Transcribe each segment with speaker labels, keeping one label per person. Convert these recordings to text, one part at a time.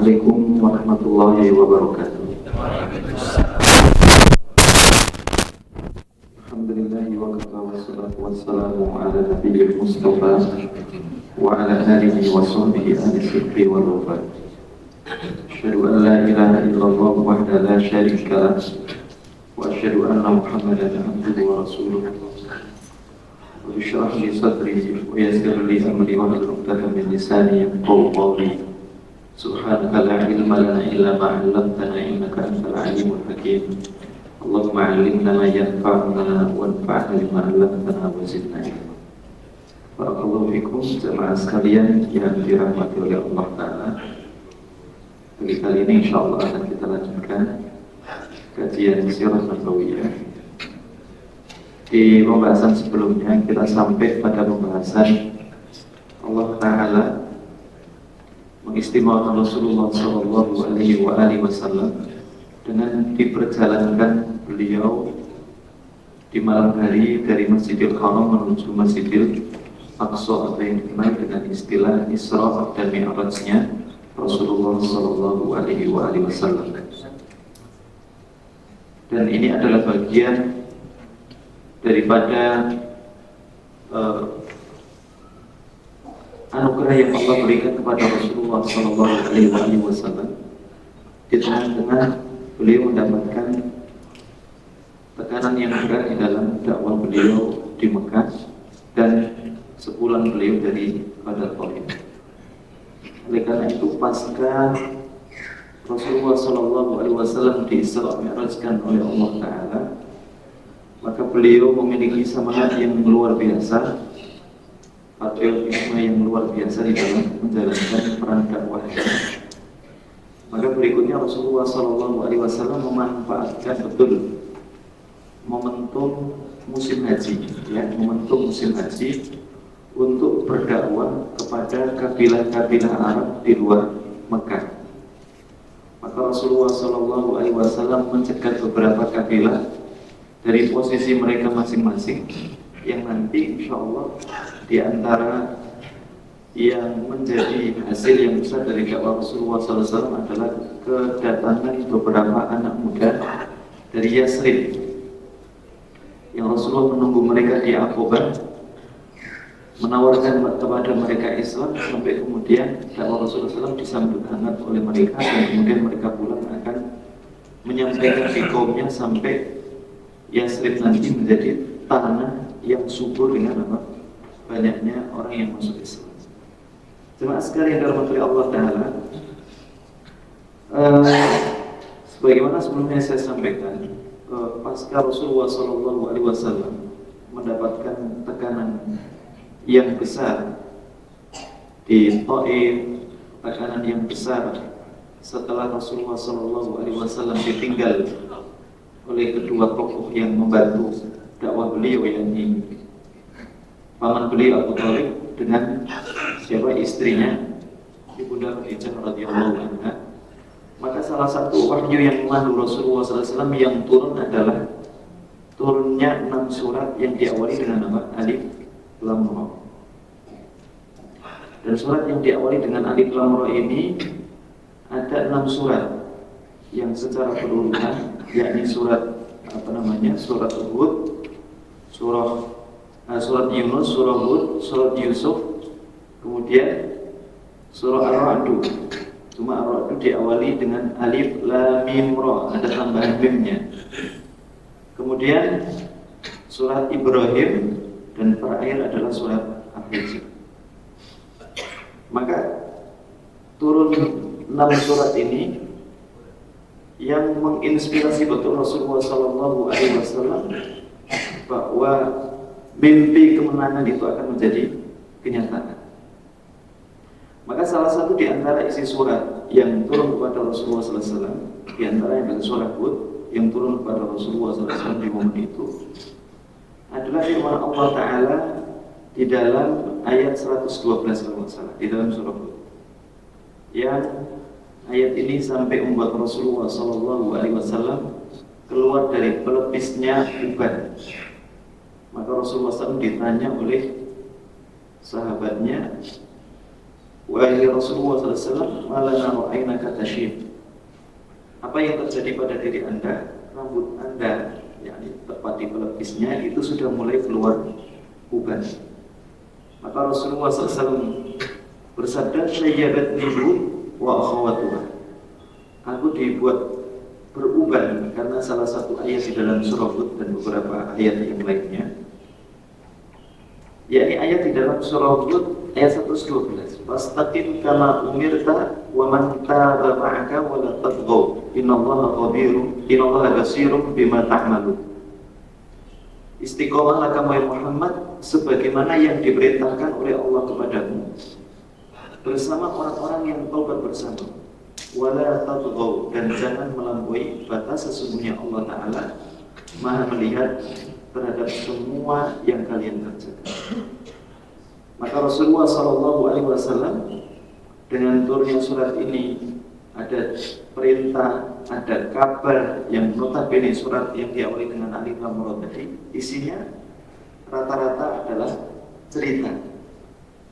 Speaker 1: Assalamualaikum warahmatullahi wabarakatuh. Alhamdulillahi wa kafa wa salatu wassalamu ala nabiyil mustafa wa ala alihi wa sahbihi ahli sidqi wal wafa. Asyhadu an la ilaha illallah wahdahu la syarika lah wa asyhadu anna Muhammadan abduhu wa rasuluh. Wa bishrah li sadri wa yassir li amri wa hlul 'uqdatam min lisani yafqahu qawli. Subhanaka la ilma lana illa ma 'allamtana innaka antal alimul hakim. Allahumma 'allimna ma yanfa'una wanfa'na bima 'allamtana wa zidna ilma. Barakallahu fikum jemaah sekalian yang dirahmati oleh Allah Ta'ala. Pagi kali ini insyaallah akan kita lanjutkan kajian Sirah Nabawiyah. Di pembahasan sebelumnya kita sampai pada pembahasan Allah Ta'ala mengistimewakan Rasulullah SAW dengan diperjalankan beliau di malam hari dari Masjidil Haram menuju Masjidil Aqsa atau yang dikenal dengan istilah Isra dan Mi'rajnya Rasulullah SAW. Dan ini adalah bagian daripada anugerah yang Allah berikan kepada Rasulullah SAW di tengah-tengah beliau mendapatkan tekanan yang berat di dalam dakwah beliau di Mekah dan sepulang beliau dari Badar Taif. Oleh karena itu pasca Rasulullah SAW di-Isra Mi'rajkan oleh Allah Ta'ala, maka beliau memiliki semangat yang luar biasa, patriotisme yang luar biasa di dalam menjalankan peran dakwah. Maka berikutnya Rasulullah SAW memanfaatkan betul momentum musim haji, momentum musim haji untuk berdakwah kepada kabilah-kabilah Arab di luar Mekah. Maka Rasulullah SAW mencegat beberapa kabilah dari posisi mereka masing-masing, yang nanti insya Allah di antara yang menjadi hasil yang besar dari dakwah Rasulullah SAW adalah kedatangan beberapa anak muda dari Yasrib yang Rasulullah menunggu mereka di Aqabah, menawarkan kepada mereka Islam, sampai kemudian dakwah Rasulullah SAW disambut hangat oleh mereka, dan kemudian mereka pulang akan menyampaikan di kaumnya sampai Yasrib nanti menjadi tanah yang subur dengan banyaknya orang yang masuk Islam. Jemaah sekalian yang dirahmati Allah Ta'ala, sebagaimana sebelumnya saya sampaikan, pasca Rasulullah SAW mendapatkan tekanan yang besar di Taif, tekanan yang besar setelah Rasulullah SAW ditinggal oleh kedua tokoh yang membantu dakwah beliau, yakni paman beliau Abu Thalib dengan istrinya Ibunda Khadijah radhiyallahu anha. Maka salah satu wahyu yang mengandung Rasulullah SAW yang turun adalah turunnya 6 surat yang diawali dengan nama Alif Lam Ra. Dan surat yang diawali dengan Alif Lam Ra ini ada 6 surat yang secara berurutan, yakni surat surat Hud, surat Yunus, surah Hud, surat Yusuf, kemudian surah Ar-Ra'd. Cuma Ar-Ra'd diawali dengan Alif Lam Mim Ra, ada tambahan mimnya. Kemudian surat Ibrahim, dan terakhir adalah surat Al-Hijr. Maka turun 6 surat ini yang menginspirasi betul Rasulullah SAW bahwa mimpi kemenangan itu akan menjadi kenyataan. Maka salah satu di antara isi surat yang turun kepada Rasulullah SAW, di antara yang surat Hud yang turun kepada Rasulullah SAW di momen itu adalah firman Allah Ta'ala di dalam ayat 112 kalau salah, di dalam surah Hud, yang ayat ini sampai membuat Rasulullah SAW keluar dari pelepisnya uban. Maka Rasulullah SAW ditanya oleh sahabatnya, wahai Rasulullah SAW, malana ra'ainaka tashib. Apa yang terjadi pada diri Anda, rambut Anda, yakni tepat di pelepisnya itu sudah mulai keluar uban. Maka Rasulullah SAW bersabda, sayyabatni wa akhawatuha. Aku dibuat beruban karena salah satu ayat di dalam surah Hud dan beberapa ayat yang lainnya. Yakni ayat di dalam surah Hud ayat 112. Fastaqim kama umirta wa man taba ma'aka wa la tadghaw. Innallaha basirun bima ta'malun. Istiqomahlah kamu ya Muhammad sebagaimana yang diperintahkan oleh Allah kepadamu bersama orang-orang yang taubat bersama. Wala tadghaw, dan jangan melampaui batas, sesungguhnya Allah Ta'ala Maha melihat terhadap semua yang kalian kerjakan. Maka Rasulullah SAW dengan turunnya surat ini ada perintah, ada kabar yang notabene surat yang diawali dengan alif lam ra tadi isinya rata-rata adalah cerita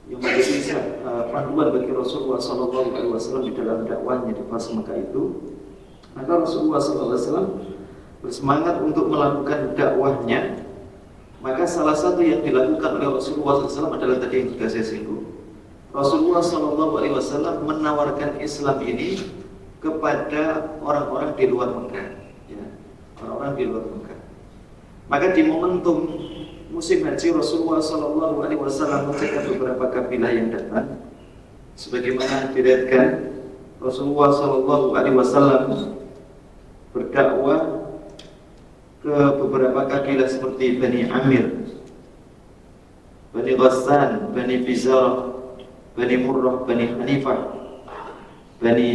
Speaker 1: yang menjadi panduan bagi Rasulullah SAW di dalam dakwahnya di fase Mekah itu. Maka Rasulullah SAW bersemangat untuk melakukan dakwahnya. Maka salah satu yang dilakukan oleh Rasulullah SAW adalah tadi yang sudah saya singgung. Rasulullah SAW menawarkan Islam ini kepada orang-orang di luar Mekah, ya, orang-orang di luar Mekah. Maka di momentum musim haji Rasulullah SAW mencegat beberapa kabilah yang datang, sebagaimana diriwayatkan Rasulullah SAW berdakwah ke beberapa kabilah seperti Bani Amir, Bani Ghassan, Bani Bizarah, Bani Murrah, Bani Hanifah, Bani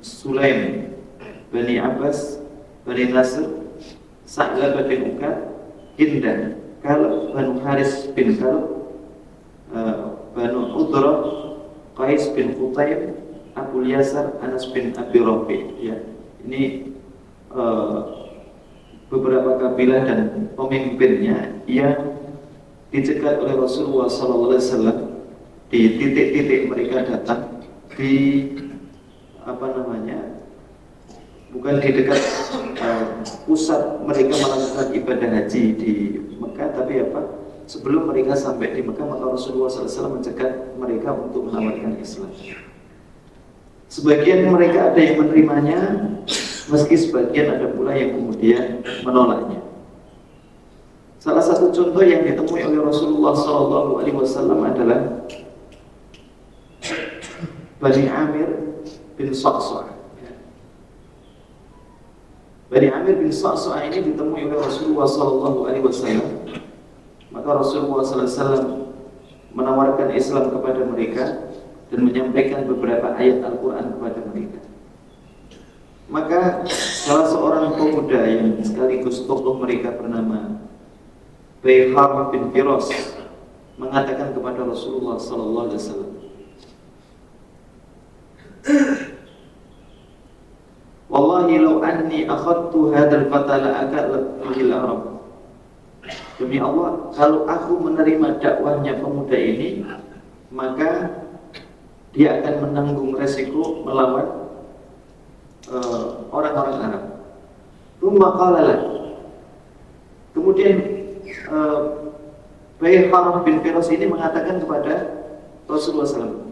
Speaker 1: Sulaim, Bani Abbas, Bani Nasr, Sa'labah bin Ukad, Hindan, Kalb, Banu Haris bin Kalb, Banu Udrah, Qais bin Qutaib, Abu Yasar, Anas bin Abi Rafi. Ya, ini beberapa kabilah dan pemimpinnya yang dicegat oleh Rasulullah SAW di titik-titik mereka datang di bukan di dekat pusat mereka melakukan ibadah haji di Mekah, tapi sebelum mereka sampai di Mekah, maka Rasulullah SAW mencegat mereka untuk menawarkan Islam. Sebagian mereka ada yang menerimanya, meski sebagian ada pula yang kemudian menolaknya. Salah satu contoh yang ditemui oleh Rasulullah SAW adalah Bani Amir bin Sa'sa'ah. Bani Amir bin Sa'sa'ah ini ditemui oleh Rasulullah SAW. Maka Rasulullah SAW menawarkan Islam kepada mereka dan menyampaikan beberapa ayat Al-Quran kepada mereka. Maka salah seorang pemuda yang sekaligus tokoh mereka bernama Bayhar bin Firas mengatakan kepada Rasulullah SAW, wallahi law anni akhadtu hadzal fata la akallatil arab. Demi Allah, kalau aku menerima dakwahnya pemuda ini, maka dia akan menanggung resiko melawan orang-orang Arab. Rumah qalalah. Kemudian Bayhar bin Firas ini mengatakan kepada Rasulullah SAW,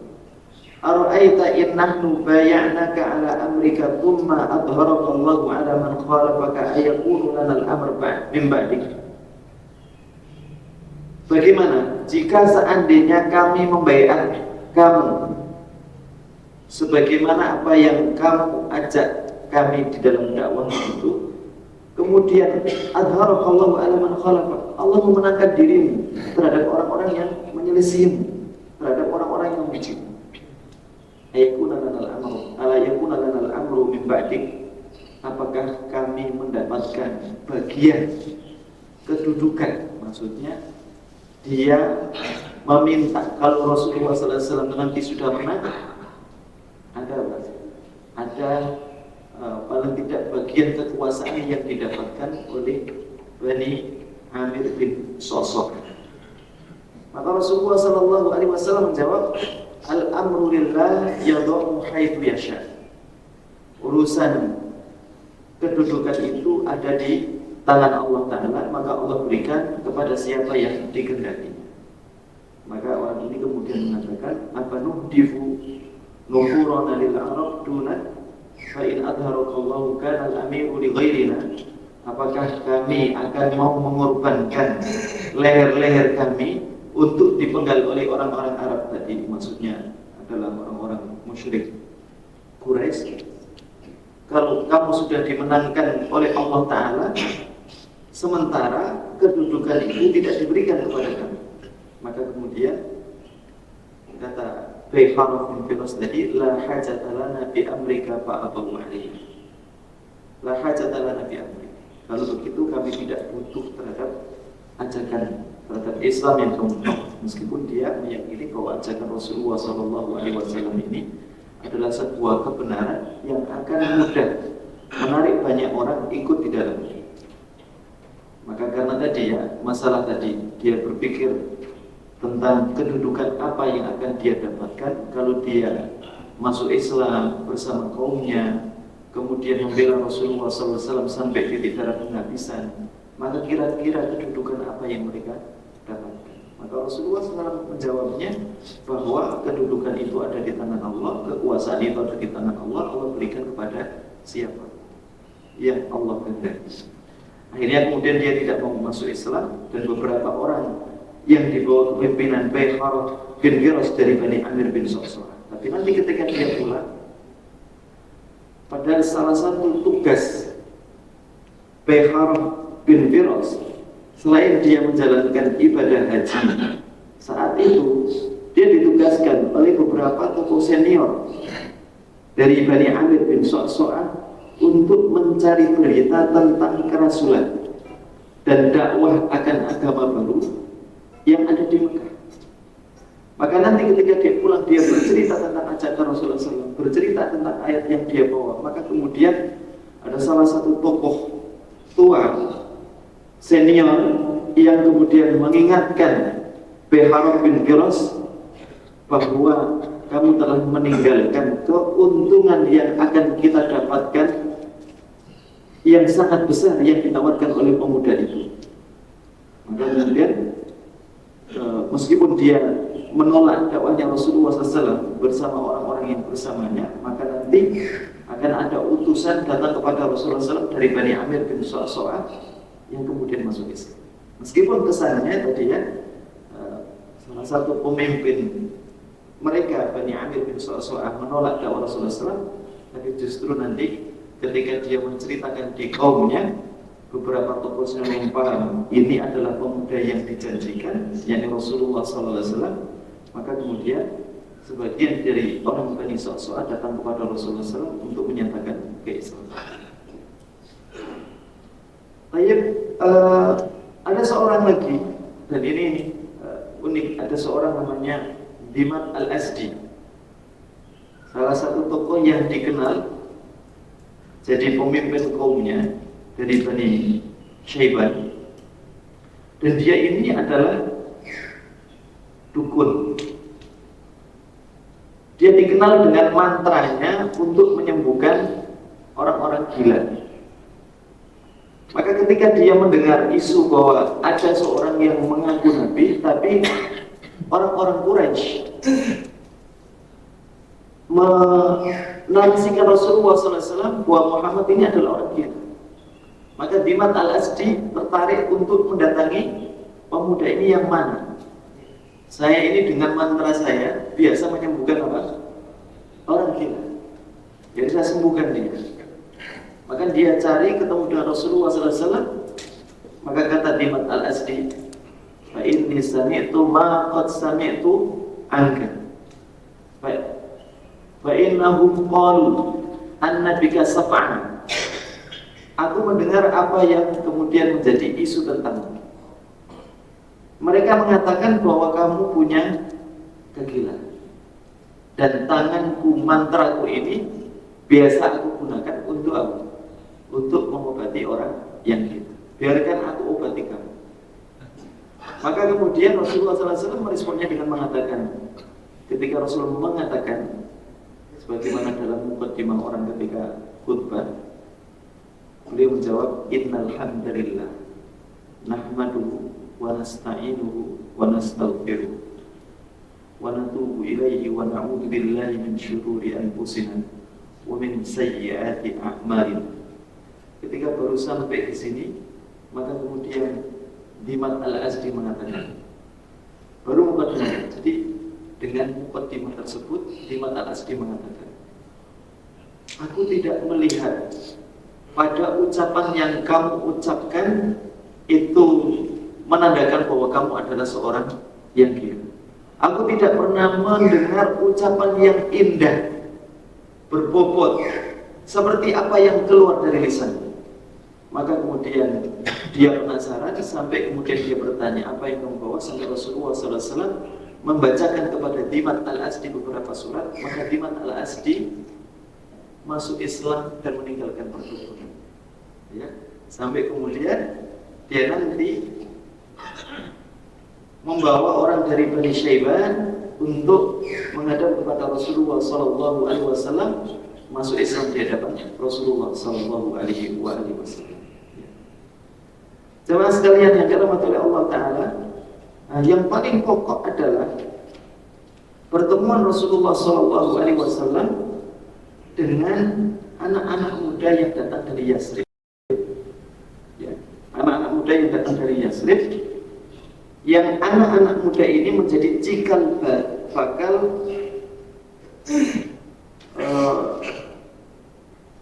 Speaker 1: ara'aita in nahnu bay'anaka ala amrika thumma adharaka Allahu ala man khalafaka ayakunu lana al-amr min ba'dik. Bagaimana jika seandainya kami membaiat kamu sebagaimana apa yang kamu ajak kami di dalam dakwah itu, kemudian adharaka Allahu ala man khalafaka, Allah memenangkan dirimu terhadap orang-orang yang menyelisihimu, terhadap orang-orang yang membencimu. Ayakuna lanal amru min ba'dik, apakah kami mendapatkan bagian kedudukan, maksudnya dia meminta kalau Rasulullah SAW nanti sudah menang ada paling tidak bagian kekuasaan yang didapatkan oleh Bani Amir bin Sa'sa'ah. Maka Rasulullah SAW menjawab, al-amru lillah yadhu haitsu yasha. Urusan kedudukan itu ada di tangan Allah Ta'ala, maka Allah berikan kepada siapa yang dikehendaki. Maka orang ini kemudian mengatakan, apa nuhdifu nufurana lil arab duna fa in adharakallahu kana al-amiru li ghairina. Apakah kami akan mau mengorbankan leher-leher kami untuk dipenggal oleh orang-orang Arab tadi? Maksudnya adalah orang-orang musyrik Quraisy. Kalau kamu sudah dimenangkan oleh Allah Ta'ala, sementara kedudukan itu tidak diberikan kepada kami. Maka kemudian kata Bayharaf bin Firas tadi, la hajata lana bi amrika fa'abahu alaihi. La hajata lana bi amrika. Kalau begitu kami tidak butuh terhadap ajakan terhadap Islam yang kamu bawa, meskipun dia meyakini bahwa ajakan Rasulullah SAW ini adalah sebuah kebenaran yang akan mudah menarik banyak orang ikut di dalamnya. Maka karena tadi ya, masalah tadi dia berpikir tentang kedudukan apa yang akan dia dapatkan kalau dia masuk Islam bersama kaumnya, kemudian membela Rasulullah SAW sampai titik darah penghabisan, maka kira-kira kedudukan apa yang mereka dapatkan? Maka Rasulullah SAW menjawabnya bahwa kedudukan itu ada di tangan Allah, kekuasaan itu ada di tangan Allah, Allah berikan kepada siapa yang Allah kehendaki. Akhirnya kemudian dia tidak mau masuk Islam, dan beberapa orang yang dibawa kepimpinan Bayharaf bin Firas dari Bani Amir bin Sa'sa'ah. Tapi nanti ketika dia pulang, padahal salah satu tugas Bayharaf bin Firas selain dia menjalankan ibadah haji, saat itu dia ditugaskan oleh beberapa tokoh senior dari Bani Amir bin Sa'sa'ah untuk mencari berita tentang kerasulan dan dakwah akan agama baru yang ada di Mekah. Maka nanti ketika dia pulang, dia bercerita tentang ajakan Rasulullah SAW, bercerita tentang ayat yang dia bawa. Maka kemudian ada salah satu tokoh tua senior yang kemudian mengingatkan Bayharaf bin Firas bahwa kamu telah meninggalkan keuntungan yang akan kita dapatkan yang sangat besar yang ditawarkan oleh pemuda itu. Maka kemudian meskipun dia menolak dakwahnya Rasulullah SAW bersama orang-orang yang bersamanya, maka nanti akan ada utusan datang kepada Rasulullah SAW dari Bani Amir bin Sa'sa'ah yang kemudian masuk Islam. Meskipun kesannya tadi ya, salah satu pemimpin mereka Bani Amir bin Sa'sa'ah menolak dakwah Rasulullah SAW, tapi justru nanti ketika dia menceritakan di kaumnya, beberapa tokoh yang paham ini adalah pemuda yang dijanjikan, yakni Rasulullah SAW, maka kemudian sebagian dari orang Bani Sa'sa'ah datang kepada Rasulullah SAW untuk menyatakan keislaman. Ada seorang lagi, dan ini unik, ada seorang namanya Dimat Al-Asdi, salah satu tokoh yang dikenal jadi pemimpin kaumnya dari Bani Syaiban, dan dia ini adalah dukun. Dia dikenal dengan mantranya untuk menyembuhkan orang-orang gila. Maka ketika dia mendengar isu bahwa ada seorang yang mengaku nabi, tapi orang-orang Quraisy menarasikan Rasulullah SAW bahwa Muhammad ini adalah orang gila, maka Dimat Al-Asdi tertarik untuk mendatangi pemuda ini yang mana. Saya ini dengan mantra saya biasa menyembuhkan apa? Orang gila. Jadi saya sembuhkan dia. Maka dia cari ketemu dengan Rasulullah SAW. Maka kata Dimat Al-Asdi, fa inni sami'tu ma qad sami'tu anka. Fa innahum qalu anna bika saf'an. Aku mendengar apa yang kemudian menjadi isu tentangmu. Mereka mengatakan bahwa kamu punya kegilaan, dan tanganku, mantraku ini biasa aku gunakan untuk apa? Untuk mengobati orang yang gila. Biarkan aku obati kamu. Maka kemudian Rasulullah SAW meresponnya dengan mengatakan, ketika Rasul mengatakan sebagaimana dalam muqaddimah orang ketika khutbah, beliau menjawab, innal hamdalillah nahmaduhu wa nasta'inuhu wa nastaghfiruh wa natubu ilaihi wa na'udzu billahi min syururi anfusina wa min sayyiati a'malina. Ketika baru sampai di sini, maka kemudian Dimat Al-Azdi mengatakan, baru muqaddimah. Jadi dengan muqaddimah tersebut, Dimat Al-Azdi mengatakan, aku tidak melihat pada ucapan yang kamu ucapkan itu menandakan bahwa kamu adalah seorang yang gila. Aku tidak pernah mendengar ucapan yang indah, berbobot, seperti apa yang keluar dari lisan. Maka kemudian dia penasaran, sampai kemudian dia bertanya, apa yang kamu bawa? Sampai Rasulullah SAW membacakan kepada Dimat Al-Azdi beberapa surat. Maka Dimat Al-Azdi masuk Islam dan meninggalkan perdukunan. Ya, sampai kemudian dia nanti membawa orang dari Bani Syaiban untuk menghadap kepada Rasulullah SAW, masuk Islam di hadapan Rasulullah SAW. Jemaah sekalian yang dirahmati oleh Allah Ta'ala, yang paling pokok adalah pertemuan Rasulullah SAW dengan anak-anak muda yang datang dari Yasrib. Ya, anak-anak muda yang datang dari Yasrib, yang anak-anak muda ini menjadi cikal bakal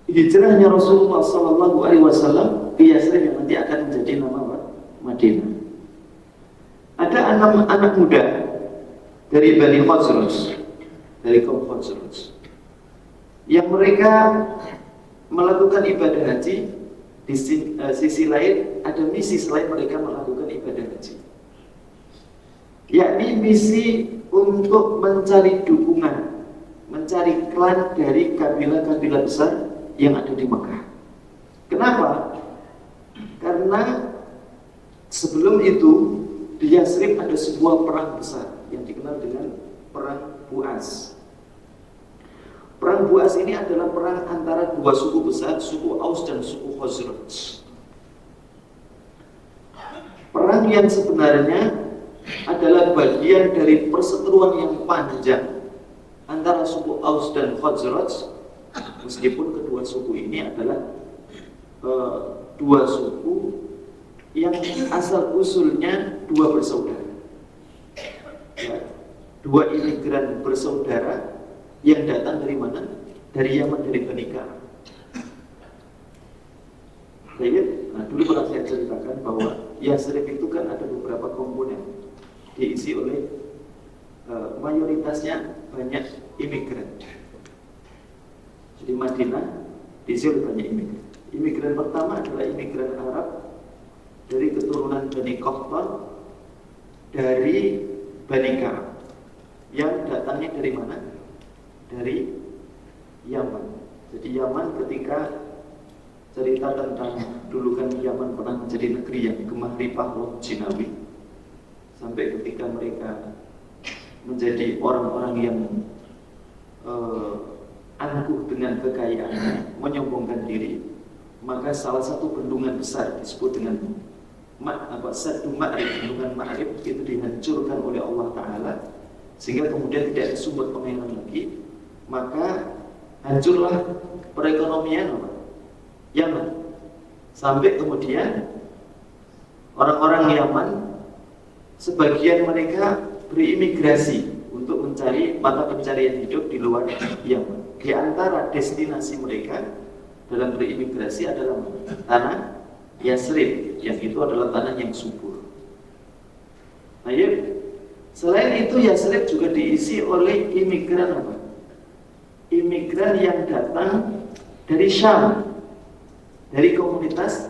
Speaker 1: hijrahnya Rasulullah SAW ke Yasrib yang nanti akan menjadi nama Madinah. Ada anak muda dari Bani Khazraj, dari kaum Khazraj, yang mereka melakukan ibadah haji. Di sisi lain ada misi selain mereka melakukan ibadah haji, yakni misi untuk mencari dukungan, mencari klan dari kabilah-kabilah besar yang ada di Mekah. Kenapa? Karena sebelum itu di Yasrib ada sebuah perang besar yang dikenal dengan Perang Bu'as. Perang Bu'as ini adalah perang antara dua suku besar, suku Aus dan suku Khazraj. Perang yang sebenarnya adalah bagian dari perseteruan yang panjang antara suku Aus dan Khazraj, meskipun kedua suku ini adalah dua suku yang asal usulnya dua bersaudara, ya, dua imigran bersaudara yang datang dari mana? Dari Yaman, dari Bani Ka'ab. Nah, dulu pernah saya ceritakan bahwa Yasrib itu kan ada beberapa komponen, diisi oleh mayoritasnya banyak imigran. Jadi Madinah diisi oleh banyak imigran. Imigran pertama adalah imigran Arab dari keturunan Bani Qahtan, dari Bani Ka'ab, yang datangnya dari mana? Dari Yaman. Jadi Yaman, ketika cerita tentang dulu kan Yaman pernah menjadi negeri yang gemah ripah roh jinawi, sampai ketika mereka menjadi orang-orang yang angkuh dengan kekayaannya, menyombongkan diri, maka salah satu bendungan besar disebut dengan Saddu Ma'rib, bendungan Ma'rib itu dihancurkan oleh Allah Ta'ala, sehingga kemudian tidak ada sumber pengairan lagi. Maka hancurlah perekonomian Yaman, sampai kemudian orang-orang Yaman sebagian mereka berimigrasi untuk mencari mata pencarian hidup di luar Yaman. Di antara destinasi mereka dalam berimigrasi adalah tanah Yasrib, yang itu adalah tanah yang subur. Nah, ya, selain itu Yasrib juga diisi oleh imigran apa? Imigran yang datang dari Syam, dari komunitas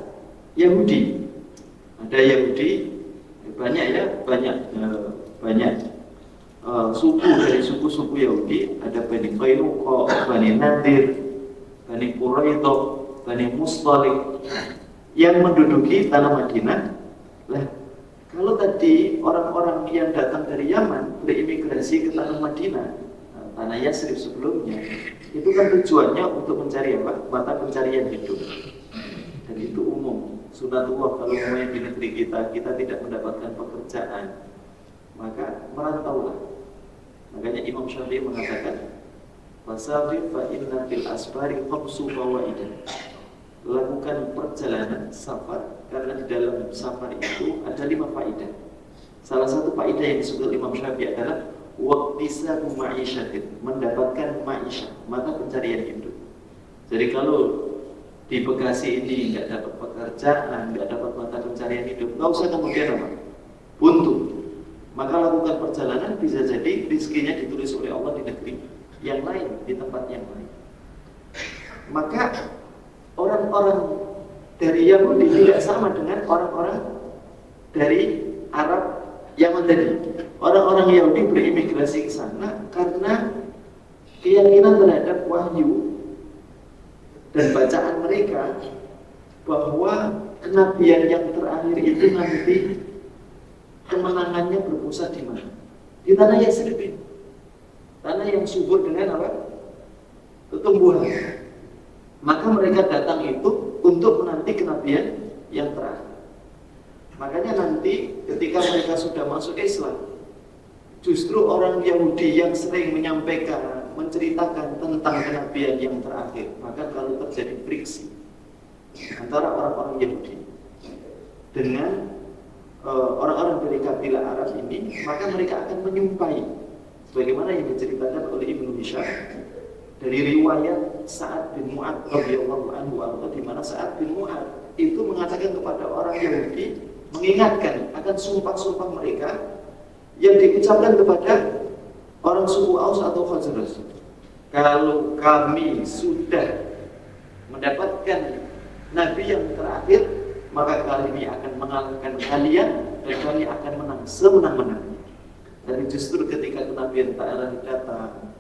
Speaker 1: Yahudi. Ada Yahudi, banyak suku dari suku-suku Yahudi. Ada Bani Qainuqa, Bani Nadir, Bani Quraidah, Bani Mustalik, yang menduduki tanah Madinah. Lah, kalau tadi orang-orang yang datang dari Yaman berimigrasi ke tanah Madinah, tanah Yasrib sebelumnya, itu kan tujuannya untuk mencari apa? Mata pencarian hidup. Dan itu umum. Sunatullah kalau mau di negeri kita tidak mendapatkan pekerjaan, maka merantaulah. Makanya Imam Syafi'i mengatakan, "Wasafir fa inna fil asfari khamsu fawaidah." Lakukan perjalanan safar karena di dalam safar itu ada 5 faedah. Salah satu faedah yang disebut Imam Syafi'i adalah waqtisabu ma'isyatin, mendapatkan ma'isyah, mata pencarian hidup. Jadi kalau di Bekasi ini nggak dapat pekerjaan, nggak dapat mata pencarian hidup, nggak usah kemudian apa? Buntu. Maka lakukan perjalanan, bisa jadi rezekinya ditulis oleh Allah di negeri yang lain, di tempat yang lain. Maka orang-orang dari Yahudi tidak sama dengan orang-orang dari Arab Yaman tadi. Orang-orang Yahudi berimigrasi ke sana karena keyakinan terhadap wahyu dan bacaan mereka bahwa kenabian yang terakhir itu nanti kemenangannya berpusat di mana? Di tanah Yasrib, tanah yang subur dengan apa? Tumbuhan. Maka mereka datang itu untuk menanti kenabian yang terakhir. Makanya nanti ketika mereka sudah masuk Islam, justru orang Yahudi yang sering menyampaikan, menceritakan tentang kenabian yang terakhir, maka kalau terjadi friksi antara orang-orang Yahudi dengan orang-orang dari kabilah Arab ini, maka mereka akan menyumpai sebagaimana yang diceritakan oleh Ibnu Hisham dari riwayat Sa'ad bin Mu'adz radhiyallahu anhu, di mana Sa'ad bin Mu'adz itu mengatakan kepada orang Yahudi, mengingatkan akan sumpah-sumpah mereka yang diucapkan kepada orang suku Aus atau Khazraj. Kalau kami sudah mendapatkan nabi yang terakhir, maka kali ini akan mengalahkan kalian dan kami akan menang semenang-menangnya. Tapi justru ketika kenabian Ta'ala datang,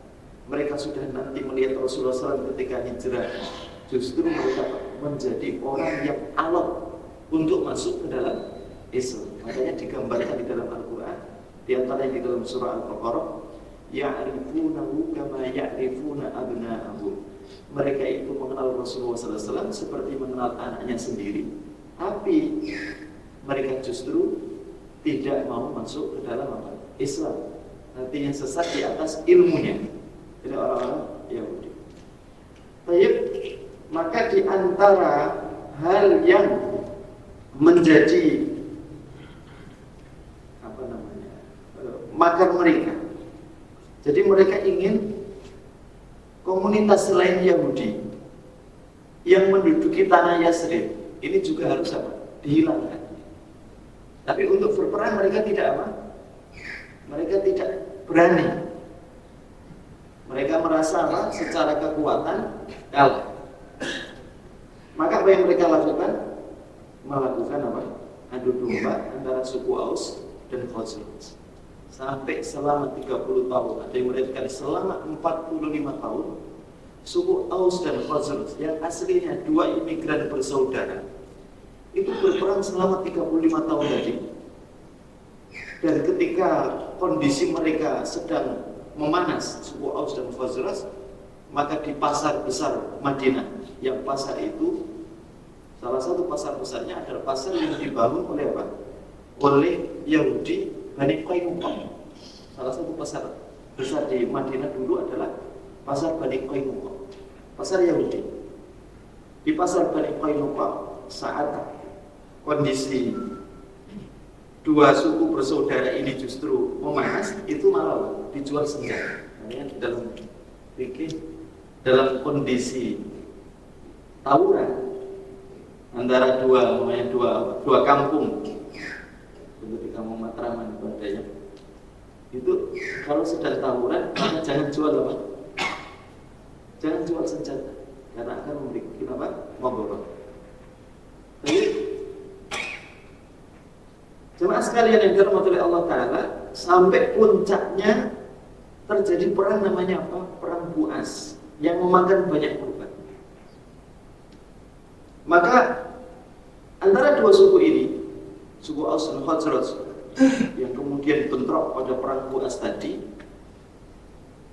Speaker 1: mereka sudah nanti melihat Rasulullah SAW ketika hijrah, justru mereka menjadi orang yang alot untuk masuk ke dalam Islam. Makanya digambarkan di dalam Al-Quran, di antaranya di dalam surah Al-Baqarah, ya'rifunahu kama ya'rifuna abna'ahum. Mereka itu mengenal Rasulullah SAW seperti mengenal anaknya sendiri, tapi mereka justru tidak mau masuk ke dalam apa? Islam. Nantinya sesat di atas ilmunya. Ini orang-orang Yahudi. Baik, maka di antara hal yang menjadi makar mereka, jadi mereka ingin komunitas selain Yahudi yang menduduki tanah Yasrib ini juga harus apa? Dihilangkan. Tapi untuk berperang mereka tidak apa? Mereka tidak berani. Mereka merasa apa? Secara kekuatan kalah. Maka apa yang mereka lakukan? Melakukan apa? Adu domba antara suku Aus dan Khazraj. Sampai selama 30 tahun, ada yang mengatakan selama 45 tahun, suku Aus dan Khazraj yang aslinya dua imigran bersaudara itu berperang selama 35 tahun tadi. Dan ketika kondisi mereka sedang memanas, suku Aus dan Khazraj, maka di pasar besar Madinah, yang pasar itu salah satu pasar besarnya adalah pasar yang dibangun oleh apa? Oleh Yahudi Bani Qainuqa. Salah satu pasar besar di Madinah dulu adalah pasar Bani Qainuqa, pasar Yahudi. Di pasar Bani Qainuqa saat kondisi dua suku bersaudara ini justru memanas, itu malah dijual senjata. Di dalam fikih, dalam kondisi tawuran antara dua kampung, seperti kampung Matraman badanya, itu kalau sedang tawuran maka jangan jual apa? Jangan jual senjata karena akan membuat apa? Mogok. Jadi jemaah sekalian yang dirahmati oleh Allah Ta'ala, sampai puncaknya terjadi perang namanya apa? Perang Bu'as yang memakan banyak korban. Maka antara dua suku ini, suku Aus dan Khazraj, yang kemudian bentrok pada perang Bu'as tadi,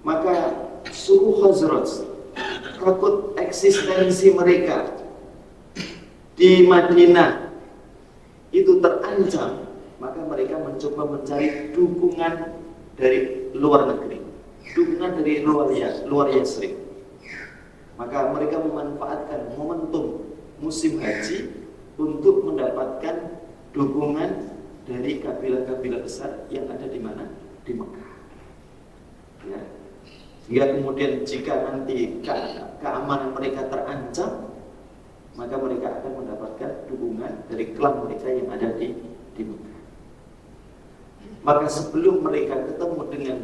Speaker 1: maka suku Khazraj takut eksistensi mereka di Madinah itu terancam, maka mereka mencoba mencari dukungan dari luar negeri, dukungan dari luar Yasrib. Maka mereka memanfaatkan momentum musim haji untuk mendapatkan dukungan dari kabilah-kabilah besar yang ada di mana? Di Mekah. Ya. Sehingga kemudian jika nanti keamanan mereka terancam, maka mereka akan mendapatkan dukungan dari klan mereka yang ada di Mekah. Maka sebelum mereka ketemu dengan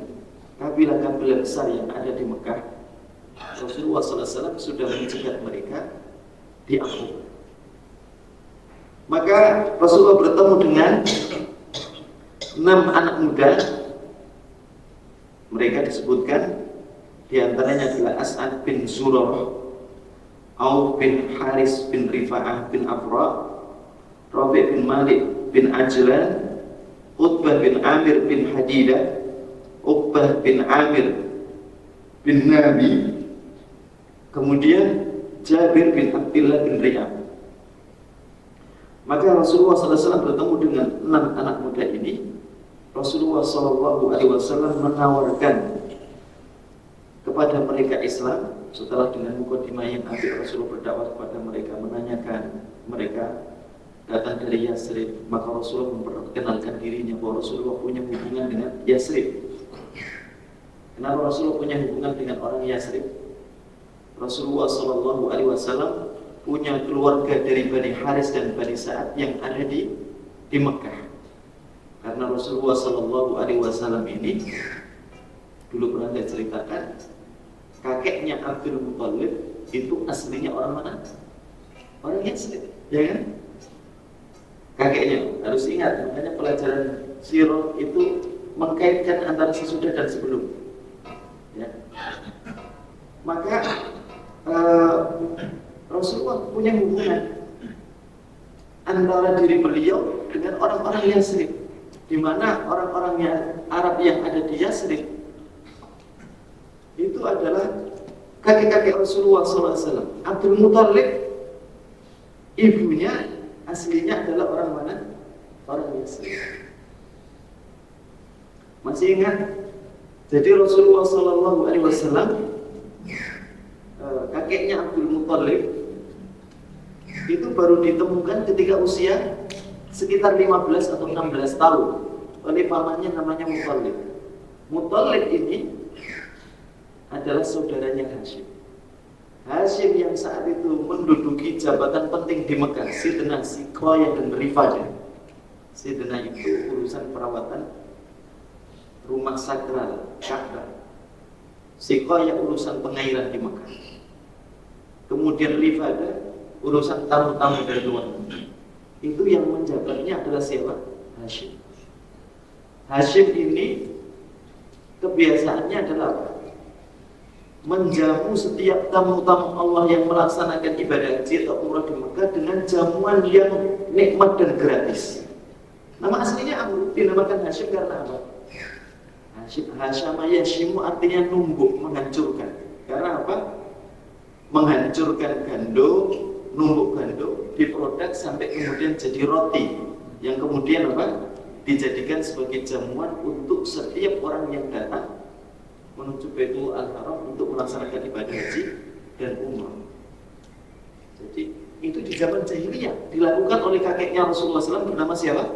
Speaker 1: kabilah-kabilah besar yang ada di Mekah, Rasulullah SAW sudah mencegat mereka di Akhub. Maka Rasulullah bertemu dengan 6 anak muda. Mereka disebutkan diantaranya adalah As'ad bin Zurarah, Auf bin Haris bin Rifa'ah bin Afra, Rafi' bin Malik bin Ajlan, Utbah bin Amir bin Hadidah, Uqbah bin Amir bin Nabi, kemudian Jabir bin Abdullah bin Riyam. Maka Rasulullah SAW bertemu dengan 6 anak muda ini. Rasulullah SAW menawarkan kepada mereka Islam. Setelah dengan mukadimah yang apik, Rasulullah berdakwah kepada mereka, menanyakan mereka datang dari Yasrib. Maka Rasulullah memperkenalkan dirinya bahwa Rasulullah punya hubungan dengan Yasrib. Kenapa Rasulullah punya hubungan dengan orang Yasrib? Rasulullah SAW punya keluarga dari Bani Haris dan Bani Sa'ad yang ada di Mekah. Karena Rasulullah SAW ini dulu pernah saya ceritakan, kakeknya Abdul Muthalib itu aslinya orang mana? Orang Yasrib, ya kan? Kakeknya, harus ingat, makanya pelajaran sirah itu mengkaitkan antara sesudah dan sebelum. Ya. Maka Rasulullah punya hubungan antara diri beliau dengan orang-orang Yasrib, di mana orang-orang Arab yang ada di Yasrib itu adalah kakek-kakek Rasulullah SAW. Abdul Muthalib ibunya aslinya adalah orang mana? Orang Yasrib. Masih ingat? Jadi Rasulullah SAW kakeknya Abdul Muthalib itu baru ditemukan ketika usia sekitar 15 atau 16 tahun oleh pamannya namanya Muthalib. Muthalib ini adalah saudaranya Hashim. Hashim yang saat itu menduduki jabatan penting di Mekah, Sidna Siqayah dan Rifadah. Sidna itu urusan perawatan rumah sakral Ka'bah. Siqayah urusan pengairan di Mekah. Kemudian Rifadah urusan tamu-tamu dari luar negeri. Itu yang menjabatnya adalah siapa? Hashim. Hashim ini kebiasaannya adalah apa? Menjamu setiap tamu-tamu Allah yang melaksanakan ibadah haji atau umrah di Mekah dengan jamuan yang nikmat dan gratis. Nama aslinya Amr, dinamakan Hashim karena apa? Hashama yashimu artinya numbuk, menghancurkan. Karena apa? Menghancurkan gandum, numbuk gandum, diproduk sampai kemudian jadi roti, yang kemudian apa? Dijadikan sebagai jamuan untuk setiap orang yang datang menuju Baitul Haram untuk melaksanakan ibadah haji dan umrah. Jadi itu di zaman jahiliyah dilakukan oleh kakeknya Rasulullah SAW bernama siapa?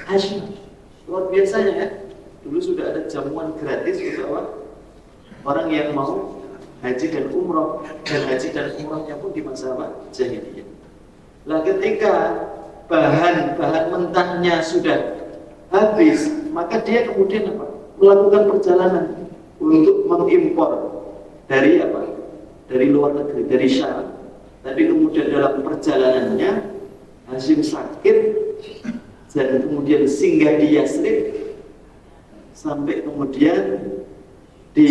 Speaker 1: Hashim. Luar biasanya ya. Dulu sudah ada jamuan gratis untuk apa? Orang yang mau haji dan umrah, dan haji dan umrahnya pun di masa apa? Jahiliyah. Lah ketika bahan mentahnya sudah habis, maka dia kemudian apa? Melakukan perjalanan untuk mengimpor dari apa? Dari luar negeri, dari Syam. Tapi kemudian dalam perjalanannya Hashim sakit dan kemudian singgah di Yasrib, sampai kemudian di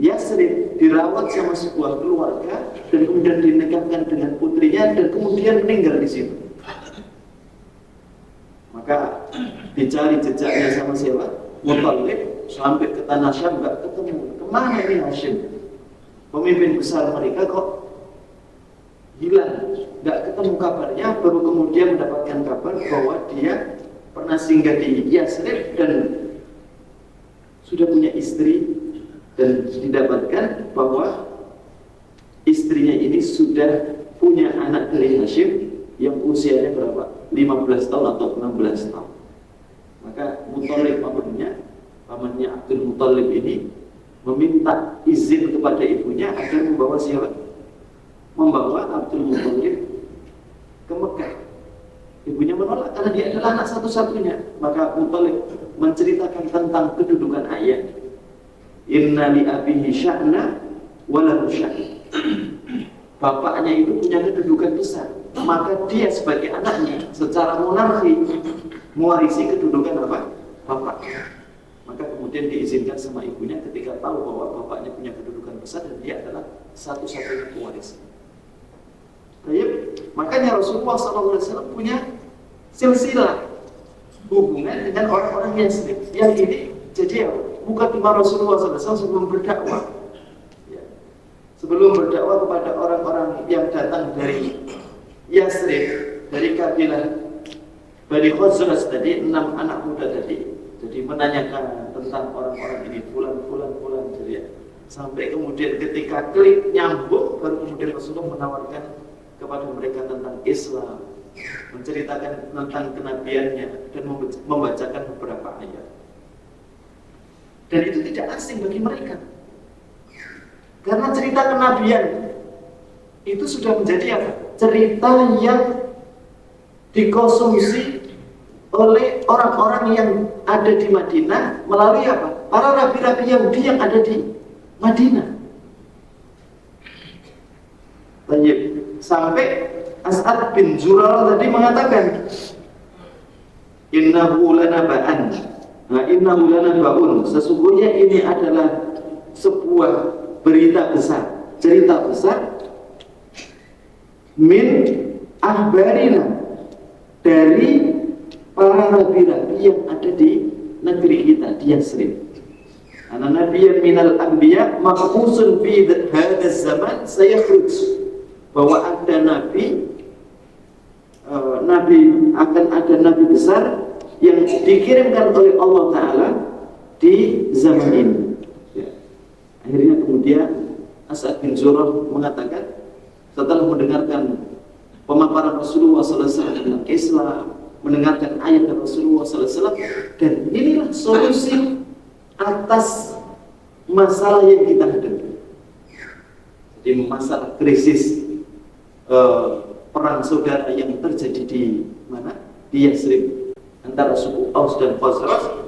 Speaker 1: Yasrib dirawat sama sebuah keluarga dan kemudian dinikahkan dengan putrinya dan kemudian meninggal di situ. Maka dicari jejaknya sama siapa? Muthalib, sampai ke tanah Syam nggak ketemu. Kemana ini Hashim? Pemimpin besar mereka kok hilang, nggak ketemu kabarnya. Baru kemudian mendapatkan kabar bahwa dia pernah singgah di Yasrib dan sudah punya istri, dan didapatkan bahwa istrinya ini sudah punya anak dari Hashim yang usianya berapa? 15 tahun atau 16 tahun. Maka Muthalib pamannya Abdul Muthalib ini meminta izin kepada ibunya agar membawa siapa? Membawa Abdul Muthalib ke Mekah. Ibunya menolak karena dia adalah anak satu-satunya. Maka Muthalib menceritakan tentang kedudukan ayah. Inna li abihi sya'na wa lahu sya'na. Bapaknya itu punya kedudukan besar, maka dia sebagai anaknya secara monarki mewarisi kedudukan apa? Bapaknya. Maka kemudian diizinkan sama ibunya ketika tahu bahwa bapaknya punya kedudukan besar dan dia adalah satu-satunya pewaris. Baik, makanya Rasulullah SAW punya silsilah hubungan dengan orang-orang Yasrib. Yang ini jadi bukan cuma Rasulullah SAW sebelum berdakwah. Sebelum berdakwah kepada orang-orang yang datang dari Yasrib, dari kabilah Bani Khazraj tadi, 6 anak muda tadi, jadi menanyakan tentang orang-orang ini, fulan, jadi sampai kemudian ketika klik nyambung, baru kemudian Rasulullah menawarkan kepada mereka tentang Islam, menceritakan tentang kenabiannya dan membacakan beberapa ayat. Dan itu tidak asing bagi mereka. Karena cerita kenabian itu sudah menjadi apa? Cerita yang dikonsumsi oleh orang-orang yang ada di Madinah melalui apa? Para rabi-rabi Yahudi yang ada di Madinah. Baik, sampai As'ad bin Zurarah tadi mengatakan, innahu lanaba'an. Nah, innahu lanaba'un. Sesungguhnya ini adalah sebuah berita besar, cerita besar min ahbarina, dari para nabi-nabi yang ada di negeri kita, di Yasrib. Ana nabiyyan minal anbiya maqbusun fi hadha zaman sayakhruj, bahwa ada nabi akan ada nabi besar yang dikirimkan oleh Allah Ta'ala di zaman ini. Akhirnya kemudian As'ad bin Zurarah mengatakan, setelah mendengarkan pemaparan Rasulullah SAW tentang Islam, mendengarkan ayat dari Rasulullah SAW, dan inilah solusi atas masalah yang kita hadapi. Jadi masalah krisis perang saudara yang terjadi di mana? Di Yasrib antara suku Aus dan Khazraj.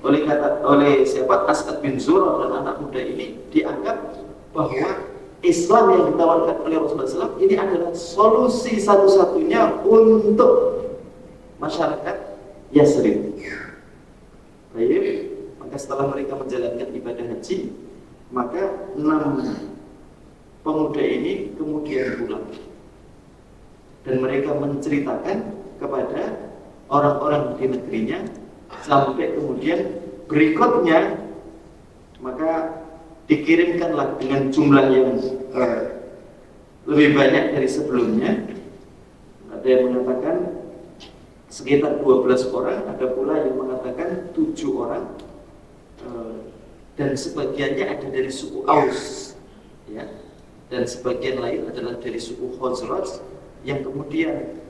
Speaker 1: Oleh siapa? As'ad bin Zurarah dan anak muda ini dianggap bahwa Islam yang ditawarkan oleh Rasulullah SAW ini adalah solusi satu-satunya untuk masyarakat Yasrib. Baik, maka setelah mereka menjalankan ibadah haji, maka 6 pemuda ini kemudian pulang dan mereka menceritakan kepada orang-orang di negerinya. Sampai kemudian berikutnya maka dikirimkanlah dengan jumlah yang lebih banyak dari sebelumnya. Ada yang mengatakan sekitar 12 orang, ada pula yang mengatakan 7 orang, dan sebagiannya ada dari suku Aus, ya, dan sebagian lain adalah dari suku Khazraj yang kemudian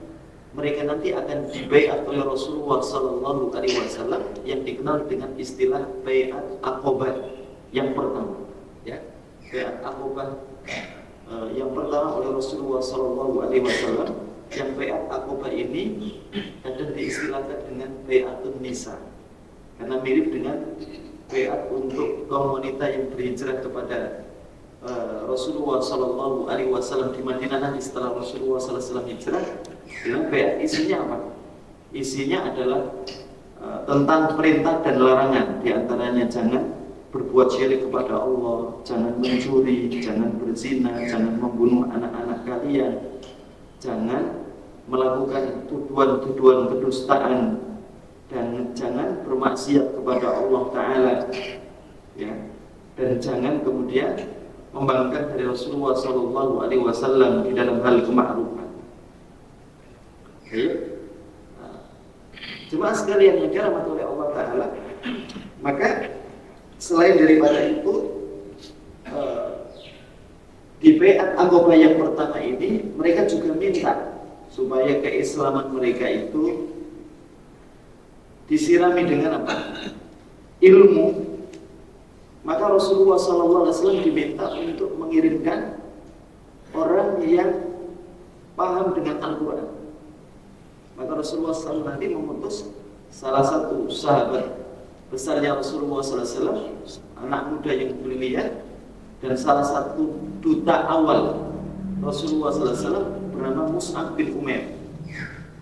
Speaker 1: mereka nanti akan dibaiat oleh Rasulullah SAW yang dikenal dengan istilah baiat Aqabah yang pertama, ya, baiat Aqabah yang pertama oleh Rasulullah SAW. Yang baiat Aqabah ini kadang diistilahkan dengan baiatun nisa, karena mirip dengan baiat untuk kaum wanita yang berhijrah kepada Rasulullah SAW di Madinah. Nanti setelah Rasulullah SAW hijrah, dengan baiat isinya apa? Isinya adalah tentang perintah dan larangan. Di antaranya jangan berbuat syirik kepada Allah, jangan mencuri, jangan berzina, jangan membunuh anak-anak kalian, jangan melakukan tuduhan-tuduhan kedustaan dan jangan bermaksiat kepada Allah Ta'ala, ya, dan jangan kemudian membanggakan dari Rasulullah Sallallahu Alaihi Wasallam di dalam hal kema'rufan. Jemaah sekalian yang dirahmati oleh Allah Ta'ala, maka selain daripada itu, di baiat Aqabah yang pertama ini mereka juga minta supaya keislaman mereka itu disirami dengan apa? Ilmu. Maka Rasulullah SAW diminta untuk mengirimkan orang yang paham dengan Al-Quran. Maka Rasulullah SAW nanti mengutus salah satu sahabat besarnya Rasulullah SAW, anak muda yang brilian, dan salah satu duta awal Rasulullah SAW bernama Mus'ab bin Umair,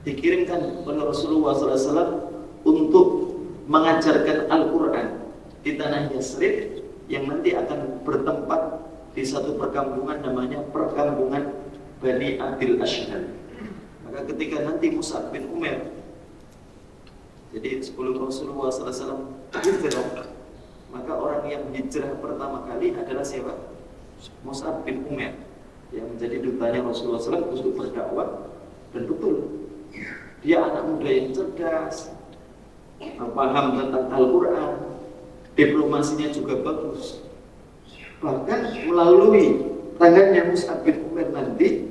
Speaker 1: dikirimkan oleh Rasulullah SAW untuk mengajarkan Al-Quran di tanah Yasrib yang nanti akan bertempat di satu perkampungan namanya perkampungan Bani Abdil Ashhal. Maka ketika nanti Mus'ab bin Umair, jadi sebelum Rasulullah SAW hijrah, maka orang yang hijrah pertama kali adalah siapa? Mus'ab bin Umair, yang menjadi dutanya Rasulullah SAW untuk berdakwah. Dan betul, dia anak muda yang cerdas, paham tentang Al-Quran, diplomasinya juga bagus. Bahkan melalui tangannya Mus'ab bin Umair nanti,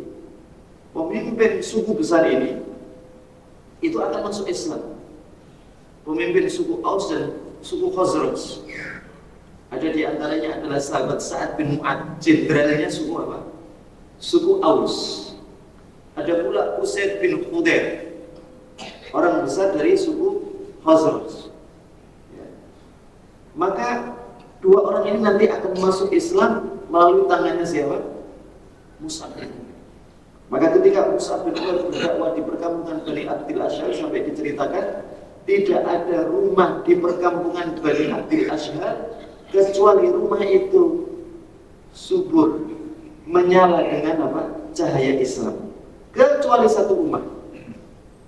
Speaker 1: pemimpin suku besar ini itu akan masuk Islam. Pemimpin suku Aus dan suku Khazraj. Ada di antaranya adalah sahabat Sa'ad bin Mu'ad, jenderalnya suku apa? Suku Aus. Ada pula Usaid bin Khudair, orang besar dari suku Khazraj. Ya. Maka dua orang ini nanti akan masuk Islam melalui tangannya siapa? Mus'ab bin Umair. Maka ketika Mus'ab bin Umair berdakwah di perkampungan Bani Abdil Ashhal, sampai diceritakan tidak ada rumah di perkampungan Bani Abdil Ashhal kecuali rumah itu subur, menyala dengan apa? Cahaya Islam. Kecuali satu rumah.